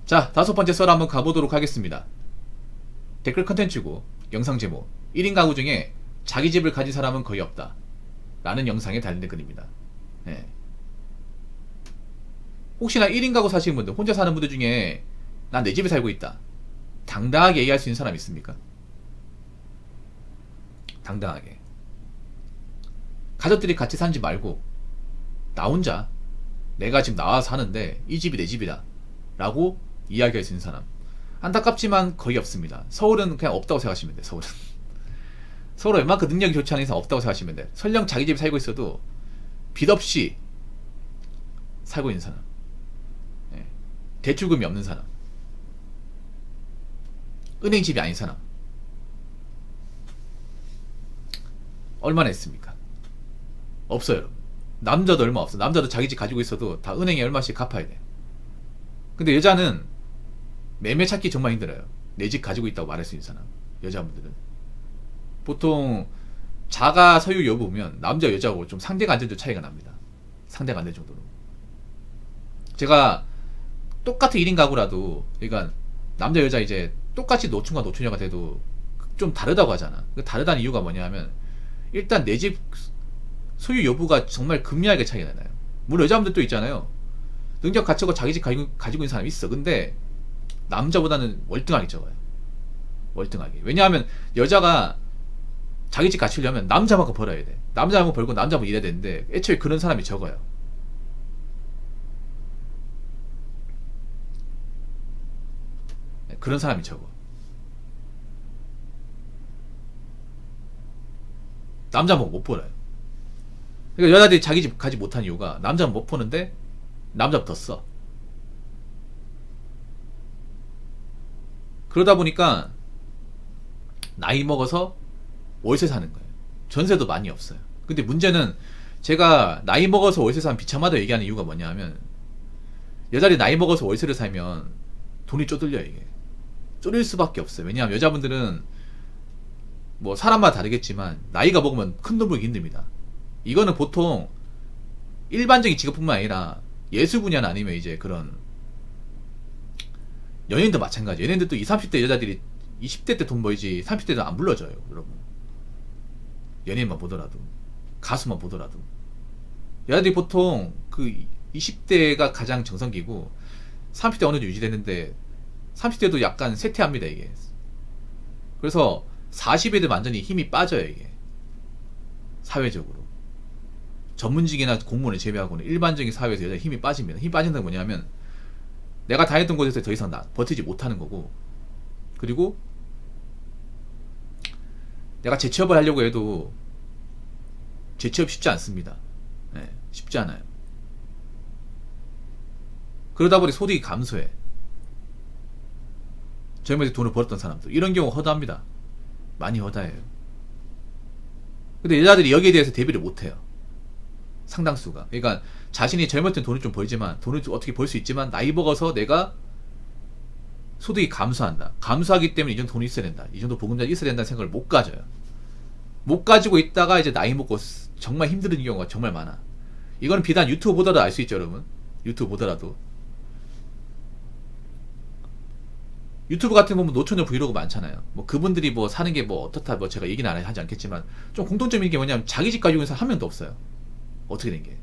자, 다섯 번째 썰 한번 가보도록 하겠습니다. 댓글 컨텐츠고 영상 제목 1인 가구 중에 자기 집을 가진 사람은 거의 없다 라는 영상에 달린 댓글입니다. 네. 혹시나 1인 가구 사시는 분들, 혼자 사는 분들 중에 난 내 집에 살고 있다 당당하게 얘기할 수 있는 사람 있습니까? 당당하게. 가족들이 같이 사는 집 말고 나 혼자, 내가 지금 나와서 사는데 이 집이 내 집이다 라고 이야기할 수 있는 사람, 안타깝지만 거의 없습니다. 서울은 그냥 없다고 생각하시면 돼. 서울은 서울은 웬만큼 능력이 좋지 않은 이상 없다고 생각하시면 돼. 설령 자기 집에 살고 있어도 빚 없이 살고 있는 사람, 대출금이 없는 사람, 은행집이 아닌 사람 얼마나 있습니까? 없어요, 여러분. 남자도 얼마 없어. 남자도 자기 집 가지고 있어도 다 은행에 얼마씩 갚아야 돼. 근데 여자는 매매 찾기 정말 힘들어요. 내 집 가지고 있다고 말할 수 있는 사람. 여자분들은 보통 자가 소유 여부면 남자 여자하고 좀 상대가 안 될 정도 차이가 납니다. 상대가 안 될 정도로. 제가 똑같은 1인 가구라도, 그러니까 남자 여자 이제 똑같이 노충과 노처녀가 돼도 좀 다르다고 하잖아. 그 다르다는 이유가 뭐냐면, 일단 내 집 소유 여부가 정말 극명하게 차이가 나요. 물론 여자분들도 있잖아요. 능력 갖추고 자기 집 가지고 있는 사람이 있어. 근데 남자보다는 월등하게 적어요. 월등하게. 왜냐하면 여자가 자기 집 갖추려면 남자만큼 벌어야 돼. 남자만큼 벌고 남자만큼 일해야 되는데 애초에 그런 사람이 적어요. 그런 사람이 적어. 남자만큼 못 벌어요. 그러니까 여자들이 자기 집 가지 못한 이유가, 남자는 못 버는데 남자부터 써. 그러다 보니까 나이 먹어서 월세 사는 거예요. 전세도 많이 없어요. 근데 문제는, 제가 나이 먹어서 월세 사면 비참하다 얘기하는 이유가 뭐냐면, 여자들이 나이 먹어서 월세를 살면 돈이 쪼들려요. 이게 쪼들 수밖에 없어요. 왜냐하면 여자분들은 뭐 사람마다 다르겠지만 나이가 먹으면 큰 돈 벌기 힘듭니다. 이거는 보통 일반적인 직업뿐만 아니라 예술 분야나 아니면 이제 그런 연예인도 마찬가지. 연예인들도 20, 30대 여자들이 20대 때 돈 벌지 30대도 안 불러줘요, 여러분. 연예인만 보더라도, 가수만 보더라도. 여자들이 보통 그 20대가 가장 정성기고 30대 어느 정도 유지되는데 30대도 약간 쇠퇴합니다, 이게. 그래서 40에 되면 완전히 힘이 빠져요, 이게. 사회적으로. 전문직이나 공무원을 제외하고는 일반적인 사회에서 여자 힘이 빠집니다. 힘이 빠진다는 게 뭐냐면, 내가 다녔던 곳에서 더 이상 버티지 못하는 거고, 그리고 내가 재취업을 하려고 해도 재취업 쉽지 않습니다. 네, 쉽지 않아요. 그러다 보니 소득이 감소해. 젊을 때 돈을 벌었던 사람들, 이런 경우 허다합니다. 많이 허다해요. 근데 여자들이 여기에 대해서 대비를 못해요, 상당수가. 그러니까 자신이 젊을 땐 돈을 좀 벌지만, 돈을 좀 어떻게 벌 수 있지만, 나이 먹어서 내가 소득이 감소한다. 감소하기 때문에 이 정도 돈이 있어야 된다, 이 정도 보금자리 있어야 된다는 생각을 못 가져요. 못 가지고 있다가 이제 나이 먹고 정말 힘든 경우가 정말 많아. 이거는 비단 유튜브 보더라도 알 수 있죠, 여러분. 유튜브 보더라도. 유튜브 같은 거 보면 노처녀 브이로그 많잖아요. 뭐 그분들이 뭐 사는 게 뭐 어떻다, 뭐 제가 얘기는 하지 않겠지만, 좀 공통점인 게 뭐냐면, 자기 집 가지고 있는 사람 한 명도 없어요. 어떻게 된 게.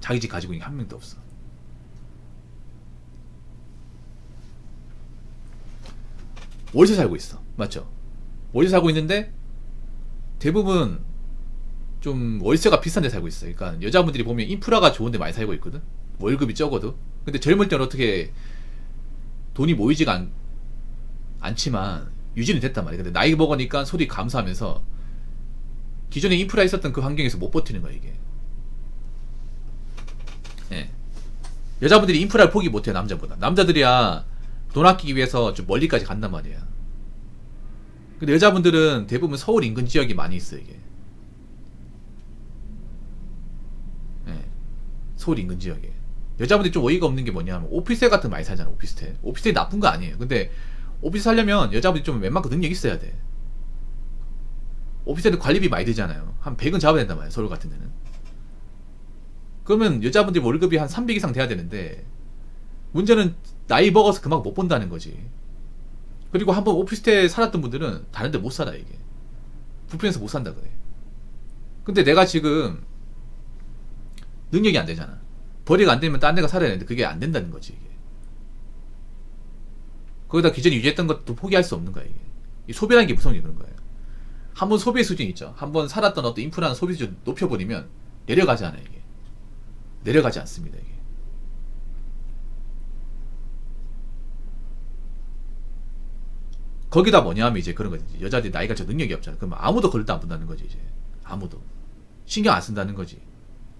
자기 집 가지고 있는 게 한 명도 없어. 월세 살고 있어. 맞죠? 월세 살고 있는데 대부분 좀 월세가 비싼 데 살고 있어. 그러니까 여자분들이 보면 인프라가 좋은 데 많이 살고 있거든. 월급이 적어도. 근데 젊을 때는 어떻게 돈이 모이지가 않지만 유지는 됐단 말이야. 근데 나이 먹으니까 소득이 감소하면서 기존에 인프라 있었던 그 환경에서 못 버티는 거야, 이게. 예. 여자분들이 인프라를 포기 못해요, 남자보다. 남자들이야 돈 아끼기 위해서 좀 멀리까지 간단 말이야. 근데 여자분들은 대부분 서울 인근 지역이 많이 있어, 이게. 예. 서울 인근 지역에. 여자분들이 좀 어이가 없는 게 뭐냐면, 오피스텔 같은 거 많이 살잖아, 오피스텔. 오피스텔이 나쁜 거 아니에요. 근데 오피스 살려면 여자분들이 좀 웬만큼 능력이 있어야 돼. 오피스텔은 관리비 많이 들잖아요. 한 100은 잡아야 된단 말이에요. 서울 같은 데는. 그러면 여자분들이 월급이 한 300 이상 돼야 되는데, 문제는 나이 먹어서 그만큼 못 본다는 거지. 그리고 한번 오피스텔 살았던 분들은 다른 데 못 살아, 이게. 불편해서 못 산다 그래. 근데 내가 지금 능력이 안 되잖아. 벌이가 안 되면 딴 데가 살아야 되는데 그게 안 된다는 거지, 이게. 거기다 기존에 유지했던 것도 포기할 수 없는 거야, 이게. 이 소비라는 게 무서운 게 그런 거예요. 한번 소비의 수준 있죠. 한번 살았던 어떤 인프라는 소비 수준 높여버리면 내려가지 않아요, 이게. 내려가지 않습니다, 이게. 거기다 뭐냐 하면 이제 그런 거지. 여자들이 나이가 저 능력이 없잖아. 그럼 아무도 그럴도 안 본다는 거지, 이제. 아무도. 신경 안 쓴다는 거지.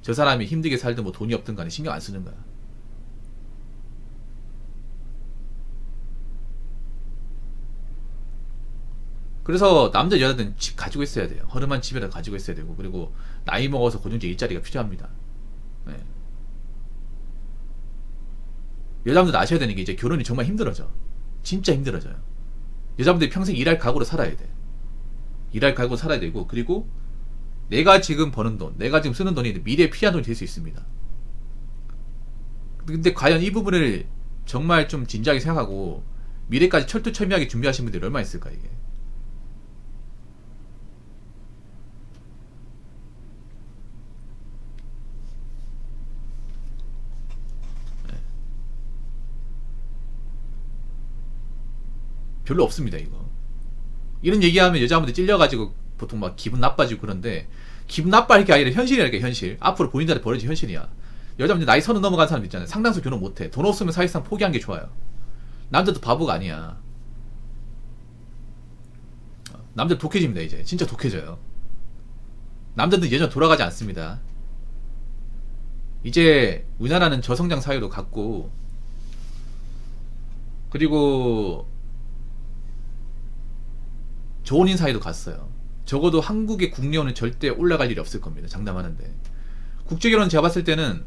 저 사람이 힘들게 살든 뭐 돈이 없든 간에 신경 안 쓰는 거야. 그래서 남자 여자든 집 가지고 있어야 돼요. 허름한 집에다 가지고 있어야 되고, 그리고 나이 먹어서 고정적 일자리가 필요합니다. 네. 여자분들 아셔야 되는 게 이제 결혼이 정말 힘들어져. 진짜 힘들어져요. 여자분들이 평생 일할 각오로 살아야 돼. 일할 각오로 살아야 되고, 그리고 내가 지금 버는 돈, 내가 지금 쓰는 돈이 미래에 필요한 돈이 될 수 있습니다. 근데 과연 이 부분을 정말 좀 진지하게 생각하고 미래까지 철두철미하게 준비하신 분들이 얼마나 있을까, 이게. 별로 없습니다, 이거. 이런 얘기하면 여자분들 찔려가지고 보통 막 기분 나빠지고 그런데, 기분 나빠할 게 아니라 현실이랄게, 현실. 앞으로 본인들한테 벌어질 현실이야. 여자분들 나이 30 넘어간 사람 있잖아요. 상당수 결혼 못해. 돈 없으면 사실상 포기한 게 좋아요. 남자도 바보가 아니야. 남자 독해집니다, 이제. 진짜 독해져요. 남자들 예전 돌아가지 않습니다. 이제 우리나라는 저성장 사회로 갔고, 그리고 저혼인 사회도 갔어요. 적어도 한국의 국내혼은 절대 올라갈 일이 없을 겁니다. 장담하는데. 국제결혼 제가 봤을 때는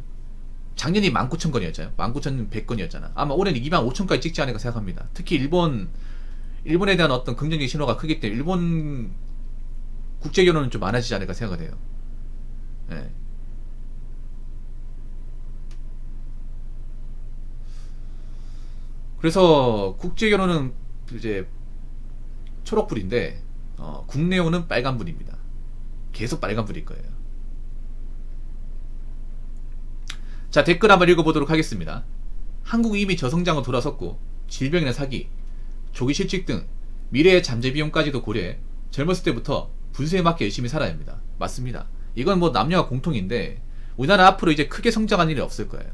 작년이 19,000건이었잖아요. 19,100건이었잖아. 아마 올해는 25,000까지 찍지 않을까 생각합니다. 특히 일본에 대한 어떤 긍정적인 신호가 크기 때문에 일본 국제결혼은 좀 많아지지 않을까 생각을 해요. 네. 그래서 국제결혼은 이제 초록불인데, 국내혼은 빨간불입니다. 계속 빨간불일 거예요. 자, 댓글 한번 읽어보도록 하겠습니다. 한국은 이미 저성장으로 돌아섰고 질병이나 사기, 조기 실직 등 미래의 잠재 비용까지도 고려해 젊었을 때부터 분수에 맞게 열심히 살아야 합니다. 맞습니다. 이건 뭐 남녀가 공통인데 우리나라 앞으로 이제 크게 성장한 일이 없을 거예요.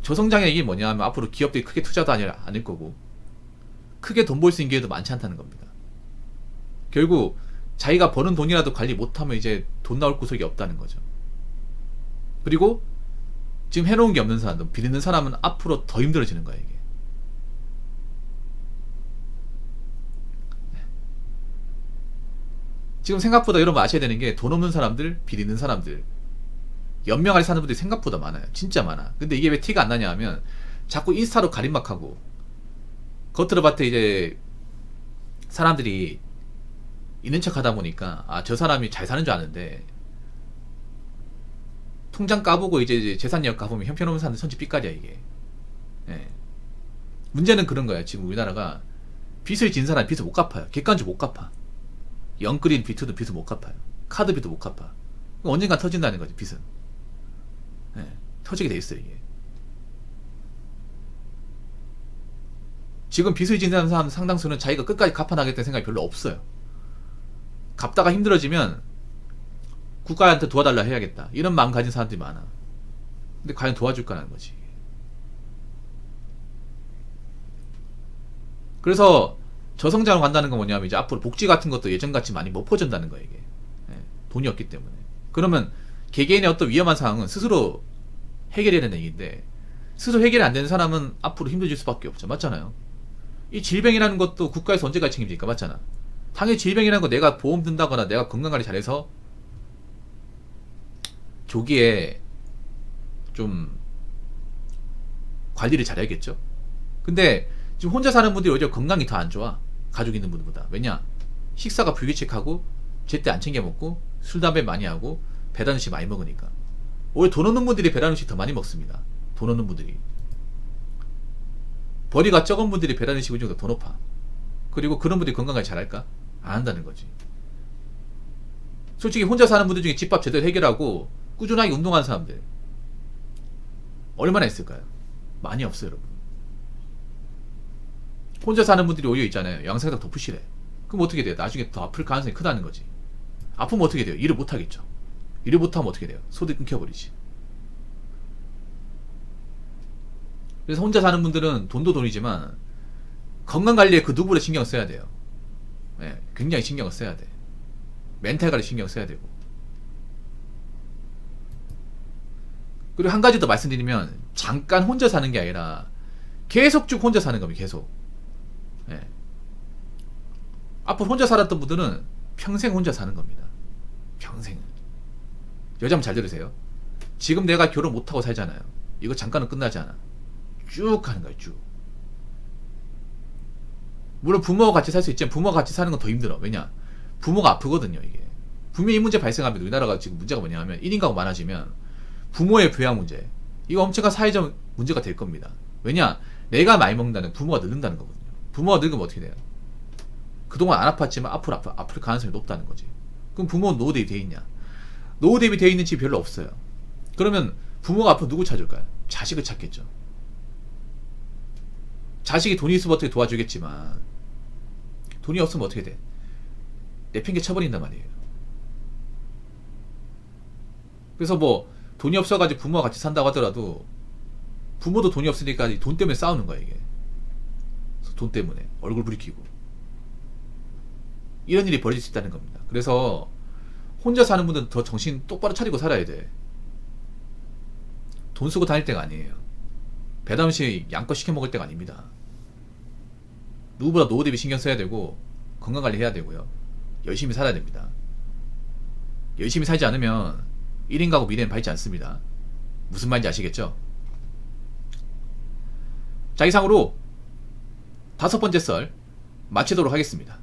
저성장의 얘기 뭐냐 하면 앞으로 기업들이 크게 투자도 않을 거고, 크게 돈 벌 수 있는 기회도 많지 않다는 겁니다. 결국 자기가 버는 돈이라도 관리 못하면 이제 돈 나올 구석이 없다는 거죠. 그리고 지금 해놓은 게 없는 사람들, 빚있는 사람은 앞으로 더 힘들어지는 거야, 이게. 지금 생각보다 여러분 아셔야 되는 게, 돈 없는 사람들, 빚 있는 사람들, 연명 아래 사는 분들이 생각보다 많아요. 진짜 많아. 근데 이게 왜 티가 안 나냐 하면, 자꾸 인스타로 가림막하고 겉으로 봤을 때 이제 사람들이 있는 척 하다 보니까, 아, 저 사람이 잘 사는 줄 아는데, 통장 까보고 이제 재산 내역 까보면 형편없는 사람들 선지 삐까리야, 이게. 예. 문제는 그런 거야. 지금 우리나라가 빚을 진 사람이 빚을 못 갚아요. 객관적으로 못 갚아. 영끌인 빚도 빚을 못 갚아요. 카드 빚도 못 갚아. 언젠간 터진다는 거지, 빚은. 예. 터지게 돼 있어요, 이게. 지금 빚을 지는 사람 상당수는 자기가 끝까지 갚아나겠다는 생각이 별로 없어요. 갚다가 힘들어지면 국가한테 도와달라 해야겠다, 이런 마음 가진 사람들이 많아. 근데 과연 도와줄까라는 거지. 그래서 저성장으로 간다는 건 뭐냐면, 이제 앞으로 복지 같은 것도 예전같이 많이 못 퍼준다는 거예요, 이게. 예, 돈이 없기 때문에. 그러면 개개인의 어떤 위험한 상황은 스스로 해결해야 되는 얘기인데, 스스로 해결이 안 되는 사람은 앞으로 힘들어질 수밖에 없죠. 맞잖아요. 이 질병이라는 것도 국가에서 언제까지 책임질까? 맞잖아. 당연히 질병이라는 거 내가 보험 든다거나 내가 건강관리 잘해서 조기에 좀 관리를 잘해야겠죠. 근데 지금 혼자 사는 분들이 오히려 건강이 더 안 좋아. 가족 있는 분들보다. 왜냐? 식사가 불규칙하고 제때 안 챙겨 먹고 술 담배 많이 하고 배달 음식 많이 먹으니까. 오히려 돈 없는 분들이 배달 음식 더 많이 먹습니다. 돈 없는 분들이. 벌이가 적은 분들이 배달 음식 운영도 더 높아. 그리고 그런 분들이 건강하게 잘할까? 안 한다는 거지. 솔직히 혼자 사는 분들 중에 집밥 제대로 해결하고 꾸준하게 운동하는 사람들 얼마나 있을까요? 많이 없어요, 여러분. 혼자 사는 분들이 오히려 있잖아요. 양상당 더 푸시래. 그럼 어떻게 돼요? 나중에 더 아플 가능성이 크다는 거지. 아프면 어떻게 돼요? 일을 못 하겠죠. 일을 못 하면 어떻게 돼요? 소득 끊겨버리지. 그래서 혼자 사는 분들은 돈도 돈이지만 건강관리에 그 누구보다 신경을 써야 돼요. 네, 굉장히 신경을 써야 돼. 멘탈 관리 신경 써야 되고. 그리고 한 가지 더 말씀드리면 잠깐 혼자 사는 게 아니라 계속 쭉 혼자 사는 겁니다. 계속. 네. 앞으로 혼자 살았던 분들은 평생 혼자 사는 겁니다. 평생. 여자분 잘 들으세요. 지금 내가 결혼 못하고 살잖아요. 이거 잠깐은 끝나지 않아. 쭉 가는 거예요. 쭉. 물론 부모와 같이 살 수 있지만 부모와 같이 사는 건 더 힘들어. 왜냐? 부모가 아프거든요. 이게. 분명히 이 문제 발생합니다. 우리나라가 지금 문제가 뭐냐면 1인 가구 많아지면 부모의 부양 문제. 이거 엄청난 사회적 문제가 될 겁니다. 왜냐? 내가 많이 먹는다는 부모가 늙는다는 거거든요. 부모가 늙으면 어떻게 돼요? 그동안 안 아팠지만 앞으로 아플 가능성이 높다는 거지. 그럼 부모는 노후 대비 돼 있냐? 노후 대비 돼 있는 집이 별로 없어요. 그러면 부모가 아프면 누구 찾을까요? 자식을 찾겠죠. 자식이 돈이 있으면 어떻게 도와주겠지만 돈이 없으면 어떻게 돼? 내팽개 쳐버린단 말이에요. 그래서 뭐 돈이 없어가지고 부모와 같이 산다고 하더라도 부모도 돈이 없으니까 돈 때문에 싸우는 거야 이게. 돈 때문에 얼굴 부리키고 이런 일이 벌어질 수 있다는 겁니다. 그래서 혼자 사는 분들은 더 정신 똑바로 차리고 살아야 돼. 돈 쓰고 다닐 때가 아니에요. 배달 음식 양껏 시켜 먹을 때가 아닙니다. 누구보다 노후 대비 신경 써야 되고 건강관리 해야 되고요. 열심히 살아야 됩니다. 열심히 살지 않으면 1인 가구 미래는 밝지 않습니다. 무슨 말인지 아시겠죠? 자, 이상으로 5번째 썰 마치도록 하겠습니다.